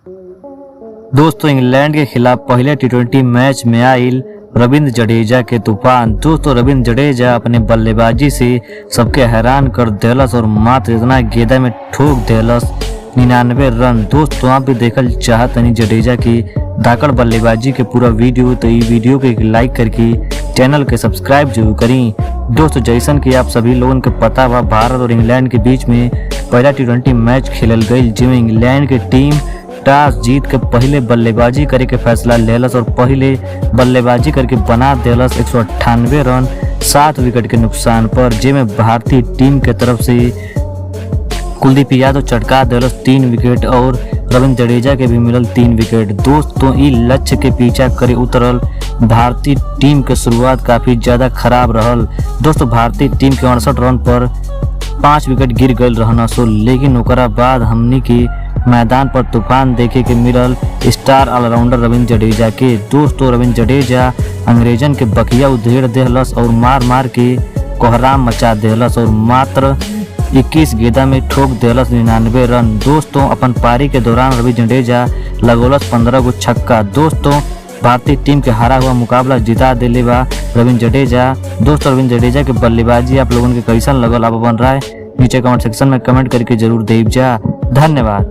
दोस्तों इंग्लैंड के खिलाफ पहले टी20 मैच में आयल रविंद्र जडेजा के तूफान। दोस्तों रविंद्र जडेजा अपने बल्लेबाजी से सबके हैरान कर देलस और मात्र इतना गेंदा में ठोक देलस 99 रन। दोस्तों आप भी देखल चाहतनी जडेजा की धाकड़ बल्लेबाजी के पूरा वीडियो, तो ये वीडियो के लाइक करके चैनल के सब्सक्राइब जरूर करी। दोस्तों जैसन कि आप सभी लोगों के पता बा, भारत और इंग्लैंड के बीच में पहला टी20 मैच खेलल गई, जिसमें इंग्लैंड की टीम टॉस जीत के पहले बल्लेबाजी करे के फैसला लेलस और पहले बल्लेबाजी करके बना देलस 198 रन 7 विकेट के नुकसान पर, जिसमें भारतीय टीम के तरफ से कुलदीप यादव चटका देलस 3 विकेट और रविंद्र जडेजा के भी मिलल 3 विकेट। दोस्तों ई लक्ष्य के पीछा करे उतरल भारतीय टीम के शुरुआत काफी ज्यादा खराब रहल। दोस्तों भारतीय टीम के 68 रन पर 5 विकेट गिर गए रहना सो, लेकिन ओकरा बाद हमनी के मैदान पर तूफान देखे के मिलल स्टार ऑलराउंडर रविंद्र जडेजा के। दोस्तों रविंद्र जडेजा अंग्रेजन के बकिया उधेड़ देहलस और मार मार के कोहराम मचा देहलस और मात्र 21 गेंदा में ठोक देहलस 99 रन। दोस्तों अपन पारी के दौरान रविंद्र जडेजा लगौलस 15 गो छक्का। दोस्तों भारतीय टीम के हारा हुआ मुकाबला जिता दिले बा रविंद्र जडेजा। दोस्तों रविंद्र जडेजा के बल्लेबाजी आप लोगों के कैसन लगल, आप अपन राय नीचे कमेंट सेक्शन में कमेंट करके जरूर देव जा। धन्यवाद।